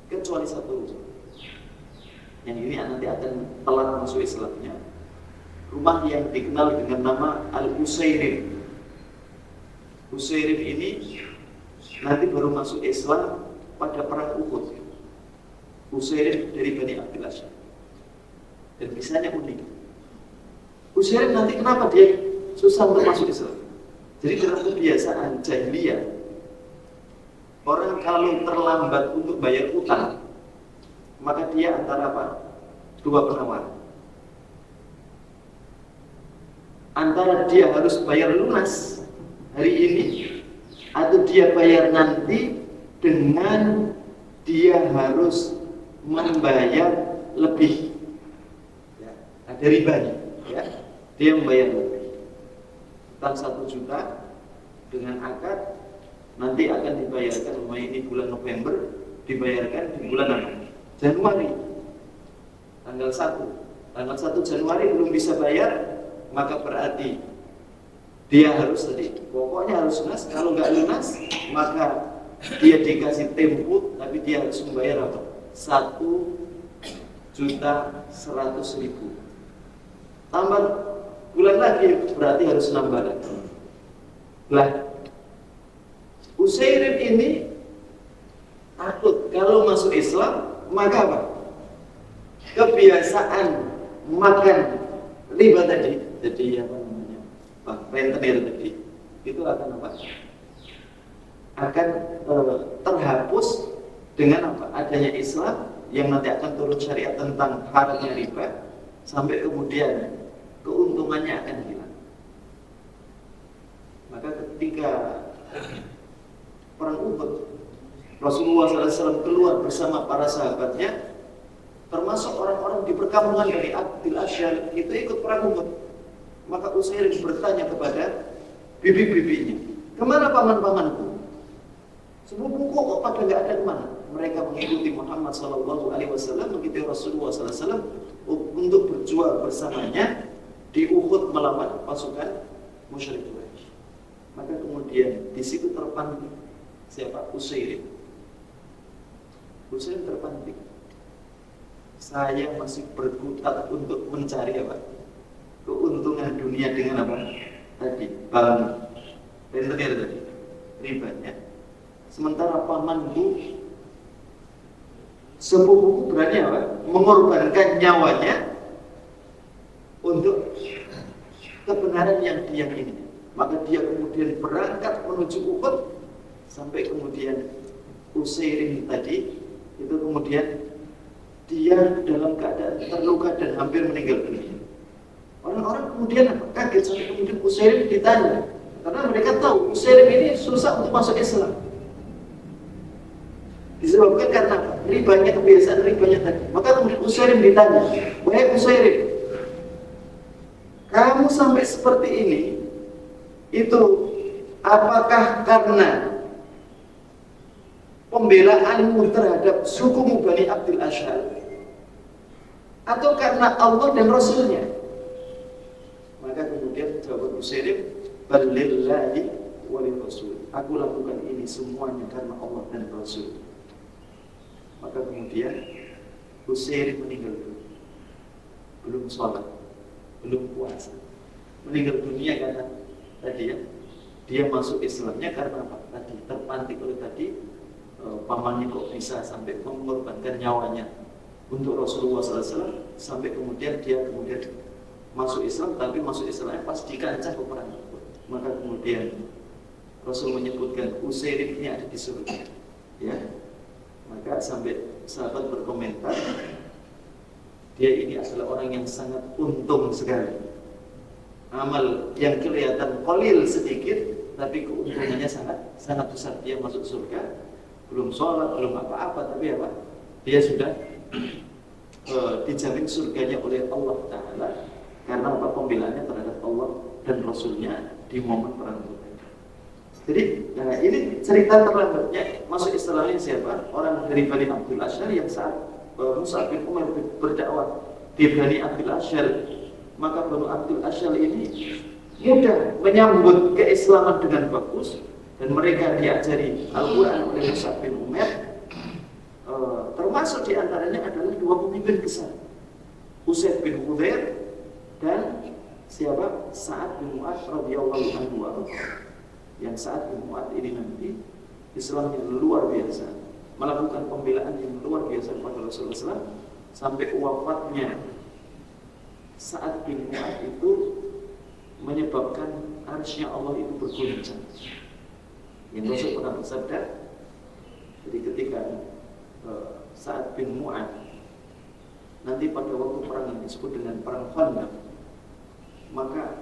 Speaker 1: Kecuali satu rumah. Yang ini nanti akan telat masuk Islamnya. Rumah yang dikenal dengan nama Al-Usairim. Usairim ini nanti baru masuk Islam pada perang Uhud. Usairim dari Bani Abdil Ashhal. Dan kisahnya unik. Usairim nanti kenapa dia susah untuk masuk Islam? Jadi dalam kebiasaan jahiliyah, orang kalau terlambat untuk bayar utang, maka dia antara apa? Dua penawaran. Antara dia harus bayar lunas hari ini, atau dia bayar nanti dengan dia harus membayar lebih, ya, ada ribanya, ya. Dia membayar lebih. Utang 1 juta dengan akad nanti akan dibayarkan, ini bulan November, dibayarkan di bulan apa? Januari, tanggal 1 Januari belum bisa bayar, maka berarti dia harus pokoknya harus lunas. Kalau nggak lunas, maka dia dikasih tempo, tapi dia harus membayar apa? 1.100.000. Tambah bulan lagi, berarti harus nambah lagi. Lah, Usairim ini takut kalau masuk Islam, maka apa? Kebiasaan makan riba tadi, jadi apa namanya, rentenir tadi, itu akan apa? Akan terhapus dengan apa? Adanya Islam yang nanti akan turun syariat tentang haramnya riba, sampai kemudian keuntungannya akan hilang. Maka ketika perang Uhud, Rasulullah SAW keluar bersama para sahabatnya, termasuk orang-orang di perkampungan dari Abdil Ashhal itu ikut perang Uhud. Maka Usairim bertanya kepada bibi-bibinya, kemana paman-pamanku? Sepupuku kok pada nggak ada kemana? Mereka mengikuti Muhammad SAW, mengikuti Rasulullah SAW untuk berjuang bersamanya di Uhud melawan pasukan musyrik Quraisy. Maka kemudian di situ terpantik siapa? Usairim. Usairim terpantik. saya masih berkutat untuk mencari apa? Keuntungan dunia dengan apa? Tadi bank rentenir tadi, ribanya. Sementara pamanku, sepupuku berani apa? Mengorbankan nyawanya untuk kebenaran yang dia ingin. Maka dia kemudian berangkat menuju Uhud, sampai kemudian Usairim tadi itu kemudian dia dalam keadaan terluka dan hampir meninggal dunia. Orang-orang kemudian kaget, sampai kemudian Usairim ditanya, karena mereka tahu Usairim ini susah untuk masuk Islam. Disebabkan karena ribanya, kebiasaan ribanya tadi. Maka kemudian Usairim ditanya, wahai Usairim, kamu sampai seperti ini, itu apakah karena pembelaanmu terhadap sukumu Bani Abdul Ashhal, atau karena Allah dan Rasulnya? Maka kemudian jawab Usairim, balillahi walil Rasul. Aku lakukan ini semuanya karena Allah dan Rasul. Maka kemudian Usairim meninggal dunia. Belum sholat, belum puasa, meninggal dunia karena tadi ya, dia masuk Islamnya karena apa? Tadi terpantik oleh tadi pamannya kok bisa sampai mengorbankan nyawanya untuk Rasulullah SAW, sampai kemudian dia kemudian masuk Islam, tapi masuk Islamnya pas di kancah peperangan. Maka kemudian Rasul menyebutkan Usairim ini ada di surga, ya. Maka sampai sahabat berkomentar, dia ini adalah orang yang sangat untung sekali. Amal yang kelihatan qalil sedikit, tapi keuntungannya sangat besar. Dia masuk surga, belum sholat, belum apa-apa, tapi apa? Dia sudah dijamin surganya oleh Allah Ta'ala karena apa? Pembelaannya terhadap Allah dan Rasulnya di momen perang Uhud. Jadi, nah ini cerita terlambatnya masuk Islamnya siapa? Orang dari Bani Abdul Ashhal yang saat Mus'ab bin Umair berdakwah di Bani Abdul Ashhal. Maka Bani Abdul Ashhal ini mudah menyambut keislaman dengan bagus, dan mereka diajari Al-Quran oleh Mus'ab bin Umair. Termasuk diantaranya adalah dua pemimpin besar, Usaid bin Hudzair dan siapa? Sa'ad bin Mu'adz radhiyallahu anhu. Yang Sa'ad bin Mu'adz ini nanti Islamnya luar biasa, melakukan pembelaan yang luar biasa kepada Rasulullah SAW, sampai wafatnya Sa'ad bin Mu'adz itu menyebabkan arsy-Nya Allah itu berguncang. Yang Rasul pernah bersabda, jadi ketika Sa'ad bin Mu'adz nanti pada waktu perang yang disebut dengan perang Khandaq, maka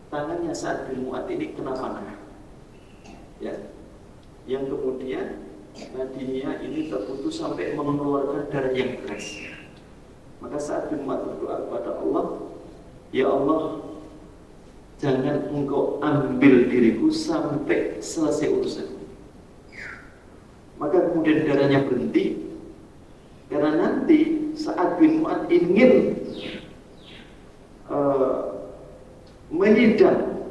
Speaker 1: tangannya Sa'ad bin Mu'adz ini kena panah, ya, yang kemudian nadinya ini terputus sampai mengeluarkan darah yang deras. Maka Sa'ad bin Mu'adz berdoa kepada Allah, ya Allah, jangan engkau ambil diriku sampai selesai urusan. Maka kemudian darahnya berhenti, karena nanti Sa'ad bin Mu'adz ingin menyidang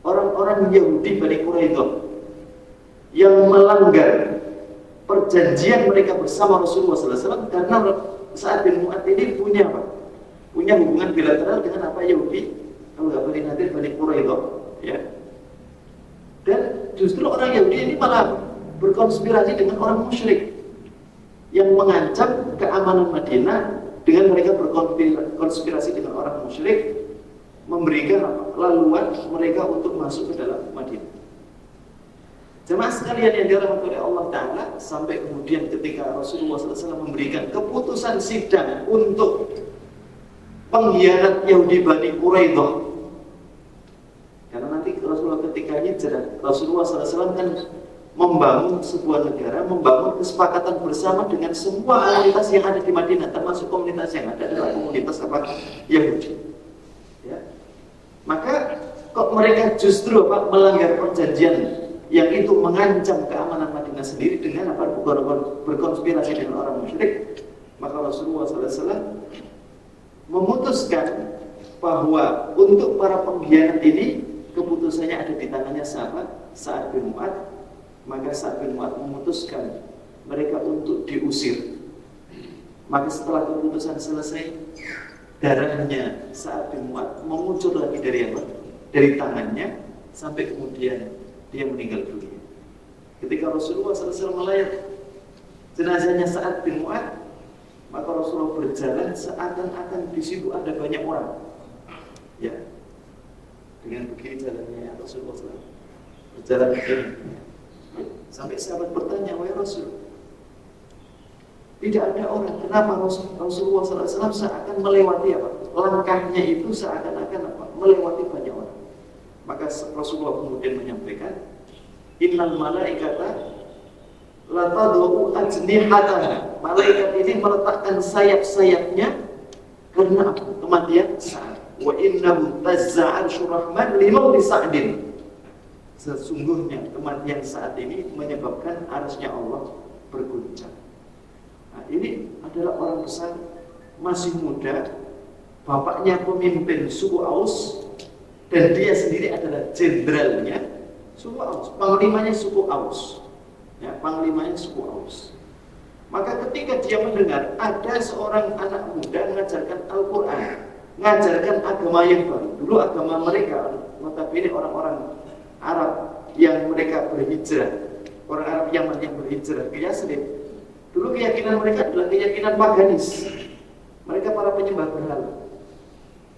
Speaker 1: orang-orang Yahudi Bani Quraidah yang melanggar perjanjian mereka bersama Rasulullah SAW, karena Sa'ad bin Mu'adz ini punya apa? Punya hubungan bilateral dengan apa? Yahudi, kalau nggak Bani Nadir, Bani Quraidah, ya. Dan justru orang Yahudi ini malah berkonspirasi dengan orang musyrik yang mengancam keamanan Madinah dengan mereka berkonspirasi dengan orang musyrik, memberikan laluan mereka untuk masuk ke dalam Madinah. Jemaah sekalian yang dirahmati oleh Allah Ta'ala, sampai kemudian ketika Rasulullah SAW memberikan keputusan sidang untuk pengkhianat Yahudi Bani Quraidah, karena nanti Rasulullah ketika hijrah, Rasulullah SAW kan membangun sebuah negara, membangun kesepakatan bersama dengan semua komunitas yang ada di Madinah, termasuk komunitas yang ada adalah komunitas apa? Yahudi, ya. Maka kok mereka justru apa? Melanggar perjanjian yang itu mengancam keamanan Madinah sendiri dengan apa? Berkonspirasi dengan orang musyrik. Maka Rasulullah SAW memutuskan bahwa untuk para pengkhianat ini keputusannya ada di tangannya sahabat Sa'ad bin Mu'adz. Maka Sa'ad bin Mu'adz memutuskan mereka untuk diusir. Maka setelah keputusan selesai, darahnya Sa'ad bin Mu'adz mengucur lagi dari apa? Dari tangannya sampai kemudian dia meninggal dunia. Ketika Rasulullah SAW melayat jenazahnya Sa'ad bin Mu'adz, maka Rasulullah berjalan seakan-akan di situ ada banyak orang. Ya, dengan begini jalannya Rasulullah SAW berjalan begini. Sampai sahabat bertanya, wahai Rasul, tidak ada orang, kenapa Rasulullah SAW seakan melewati apa? Langkahnya itu seakan-akan apa? Melewati banyak orang. Maka Rasulullah kemudian menyampaikan, innal malaikata la tad'u ajnihataha. Malaikat ini meletakkan sayap-sayapnya karena kematian Sa'ad. Wa innahu tazza'al syurahman limauti Sa'din. Sesungguhnya kematian Sa'ad ini menyebabkan arasnya Allah berguncang. Nah, ini adalah orang besar, masih muda, bapaknya pemimpin suku Aus, dan dia sendiri adalah jenderalnya suku Aus, panglimanya suku Aus. Ya, panglimanya suku Aus. Maka ketika dia mendengar ada seorang anak muda mengajarkan Al-Quran, mengajarkan agama yang baru. Dulu agama mereka, notabene orang-orang Arab yang mereka berhijrah, orang Arab yang berhijrah ke Yasrib. Dulu keyakinan mereka adalah keyakinan paganis. Mereka para penyembah berhala.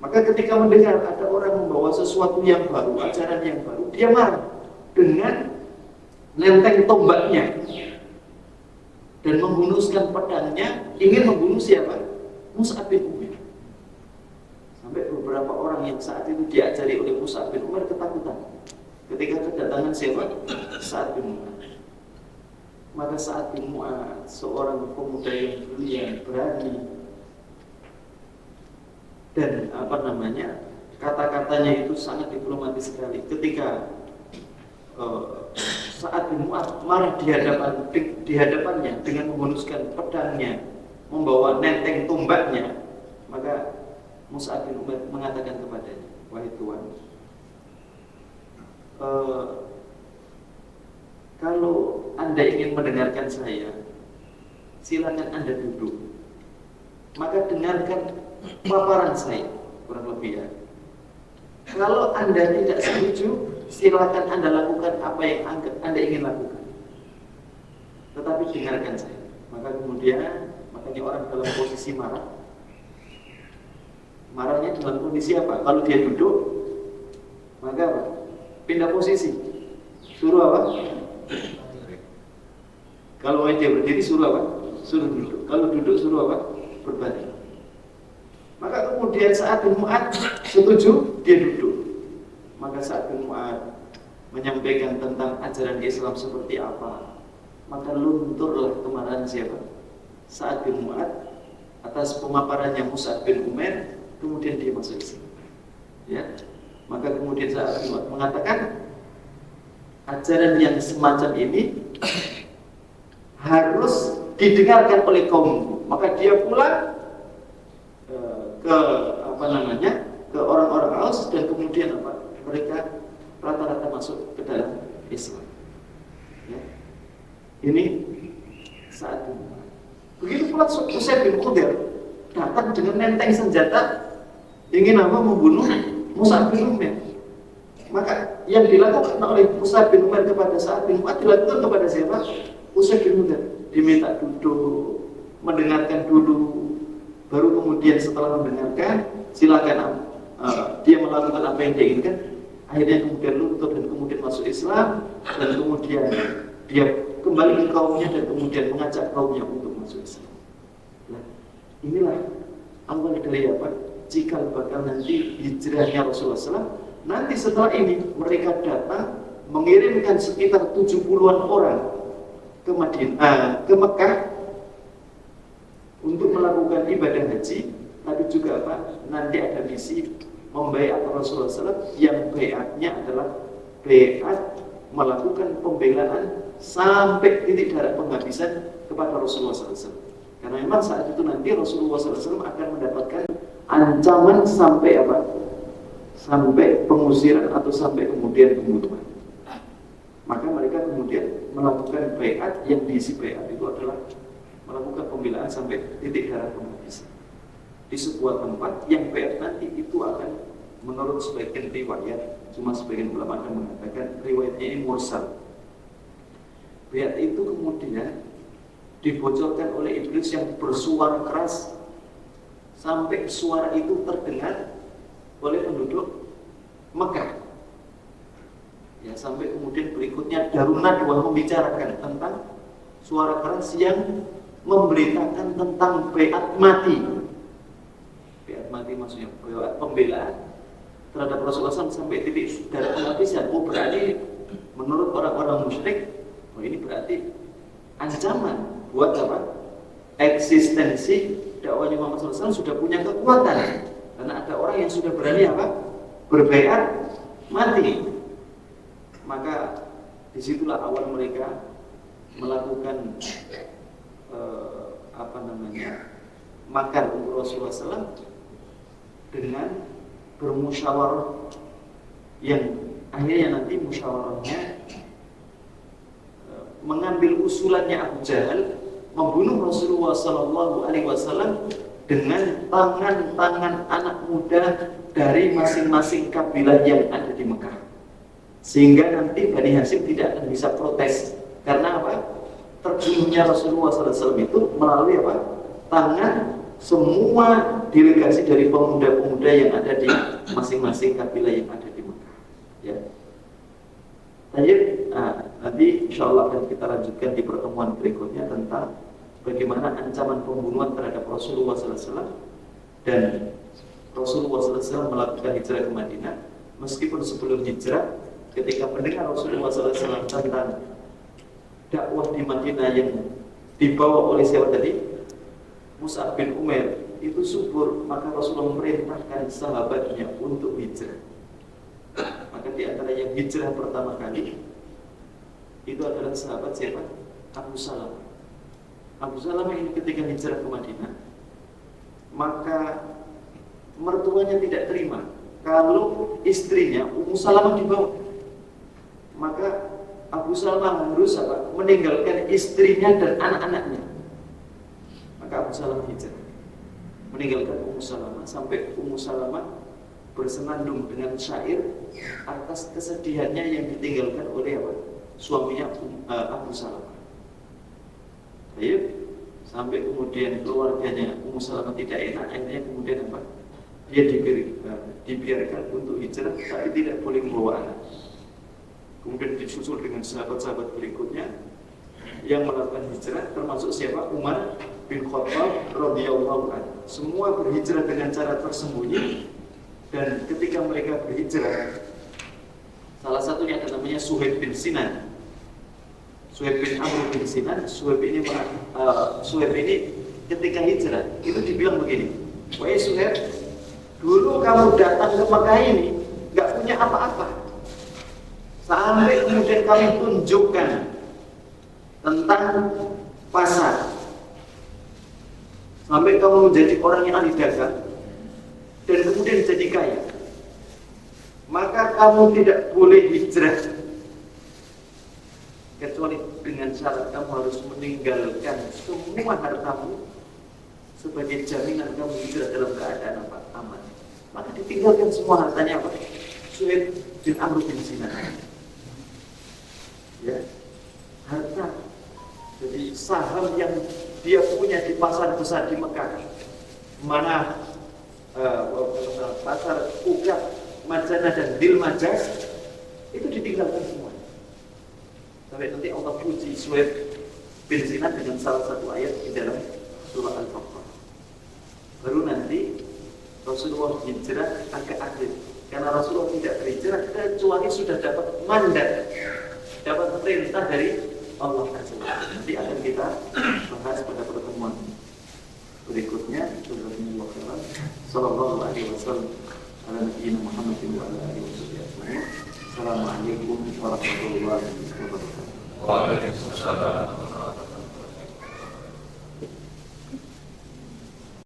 Speaker 1: Maka ketika mendengar ada orang membawa sesuatu yang baru, ajaran yang baru, dia marah dengan nenteng tombaknya dan menghunuskan pedangnya, ingin membunuh siapa? Mus'ab bin Umair. Sampai beberapa orang yang saat itu diajari oleh Mus'ab bin Umair ketakutan ketika kedatangan siapa? Sa'ad bin Mu'adz. Maka Sa'ad bin Mu'adz, seorang pemuda yang brilian, berani, dan kata-katanya itu sangat diplomatis sekali. Ketika Sa'ad bin Mu'adz marah di hadapannya dengan menghunuskan pedangnya, membawa nenteng tombaknya, maka Mus'ab bin Umair mengatakan kepadanya, wahai Tuan, kalau Anda ingin mendengarkan saya, silakan Anda duduk. Maka dengarkan paparan saya, kurang lebih ya. Kalau Anda tidak setuju, silakan Anda lakukan apa yang Anda ingin lakukan. Tetapi dengarkan saya. Maka kemudian, makanya orang dalam posisi marah. Marahnya dalam kondisi apa? Kalau dia duduk, maka apa? Pindah posisi. Suruh apa? Kalau dia berdiri suruh apa? Suruh duduk. Kalau duduk suruh apa? Berbaring. Maka kemudian Sa'ad bin Mu'adz setuju, dia duduk. Maka Sa'ad bin Mu'adz menyampaikan tentang ajaran Islam seperti apa. Maka lunturlah kemarahan siapa? Sa'ad bin Mu'adz atas pemaparannya Mus'ab bin Umair, kemudian dia masuk Islam. Ya. Maka kemudian Sa'ad bin Mu'adz mengatakan, ajaran yang semacam ini harus didengarkan oleh kaumku. Maka dia pulang ke orang-orang Aus, dan kemudian mereka rata-rata masuk ke dalam Islam. Ya. Ini saat ini. Begitu pula Usaid bin Khudair datang dengan nenteng senjata, ingin membunuh Mus'ab bin Umair. Maka yang dilakukan oleh Mus'ab bin Umair kepada Sa'ad bin Mu'adz dilakukan kepada siapa? Usaid bin Khudair. Diminta duduk, mendengarkan dulu, baru kemudian setelah mendengarkan, silakan dia melakukan apa yang dia inginkan. Akhirnya kemudian luntur dan kemudian masuk Islam, dan kemudian dia kembali ke kaumnya dan kemudian mengajak kaumnya untuk masuk Islam. Nah, inilah awal dari cikal bakal nanti hijrahnya Rasulullah SAW. Nanti setelah ini mereka datang mengirimkan sekitar 70-an orang ke Mekah untuk melakukan ibadah haji, tapi juga nanti ada misi membaiat Rasulullah SAW, yang baiatnya adalah baiat melakukan pembelaan sampai titik darah penghabisan kepada Rasulullah SAW. Karena memang saat itu nanti Rasulullah SAW akan mendapatkan ancaman sampai sampai pengusiran atau sampai kemudian pembunuhan. Maka mereka kemudian melakukan baiat, yang diisi baiat itu adalah melakukan pembelaan sampai titik darah penghabisan di sebuah tempat yang bayat nanti itu akan, menurut sebagian riwayat, cuma sebagian ulama akan mengatakan riwayatnya ini mursal. Bayat itu kemudian dibocorkan oleh iblis yang bersuara keras sampai suara itu terdengar oleh penduduk Mekah. Ya, sampai kemudian berikutnya Darun Nadwah membicarakan tentang suara keras yang memberitakan tentang bayat mati. Bayat mati maksudnya bayat pembelaan terhadap Rasulullah SAW sampai titik darah penghabisan. Oh, berarti menurut orang-orang musyrik, oh ini berarti ancaman buat apa? Eksistensi dakwahnya Muhammad SAW sudah punya kekuatan, karena ada orang yang sudah berani apa? Berbaiat mati. Maka disitulah awal mereka melakukan makar untuk Rasulullah SAW dengan bermusyawarah yang akhirnya nanti musyawarahnya mengambil usulannya Abu Jahal membunuh Rasulullah SAW dengan tangan-tangan anak muda dari masing-masing kabilah yang ada di Mekah, sehingga nanti Bani Hashim tidak akan bisa protes. Karena apa? Terbunuhnya Rasulullah SAW itu melalui apa? Tangan semua delegasi dari pemuda-pemuda yang ada di masing-masing kabilah yang ada di Mekah. Ya. Nanti insya Allah akan kita lanjutkan di pertemuan berikutnya tentang bagaimana ancaman pembunuhan terhadap Rasulullah SAW dan Rasulullah SAW melakukan hijrah ke Madinah. Meskipun sebelum hijrah, ketika mendengar Rasulullah SAW tentang dakwah di Madinah yang dibawa oleh siapa tadi? Mus'ab bin Umair itu subur, maka Rasulullah memerintahkan sahabatnya untuk hijrah. Maka di antara yang hijrah pertama kali itu adalah sahabat siapa? Abu Salamah. Abu Salamah ini ketika hijrah ke Madinah, maka mertuanya tidak terima kalau istrinya Ummu Salamah dibawa. Maka Abu Salamah harus apa? Meninggalkan istrinya dan anak-anaknya. Maka Abu Salamah hijrah, meninggalkan Ummu Salamah, sampai Ummu Salamah bersenandung dengan syair atas kesedihannya yang ditinggalkan oleh apa? Suaminya Abu Salamah. Baik, sampai kemudian keluarganya Ummu Salamah tidak enak, akhirnya kemudian apa? Dia dibiarkan untuk hijrah, tapi tidak boleh membawa anak. Kemudian disusul dengan sahabat-sahabat berikutnya yang melakukan hijrah, termasuk siapa? Umar bin Khattab radhiyallahu anhu. Semua berhijrah dengan cara tersembunyi, dan ketika mereka berhijrah, salah satunya ada namanya Suhaib bin Sinan, Suhaib bin Amr bin Sinan. Suhaib ini ketika hijrah itu dibilang begini, wahai Suhaib, dulu kamu datang ke Mekah ini nggak punya apa-apa, sampai kemudian kami tunjukkan tentang pasar, sampai kamu menjadi orang yang ahli dagang dan kemudian jadi kaya, maka kamu tidak boleh hijrah kecuali dengan syarat kamu harus meninggalkan semua hartamu sebagai jaminan kamu hijrah dalam keadaan apa? Aman. Maka ditinggalkan semua hartanya apa? Suhaib bin Amr bin Sinan. Ya, harta, jadi saham yang dia punya di pasar besar di Mekah, mana pasar Uqab, Majanah dan Dilmajas, itu ditinggalkan semua. Sampai nanti Allah puji Suhaib bin Sinan dengan salah satu ayat di dalam surah Al-Baqarah. Baru nanti Rasulullah hijrah agak akhir, karena Rasulullah tidak berhijrah kecuali sudah dapat mandat, dapat perintah dari Allah Azza. Nanti akan kita bahas pada pertemuan berikutnya. Sallallahu alaihi wasallam ala nabiyina Muhammadin wa ala alihi wasallam. Assalamualaikum warahmatullahi wabarakatuh.
Speaker 2: Waalaikumsalam.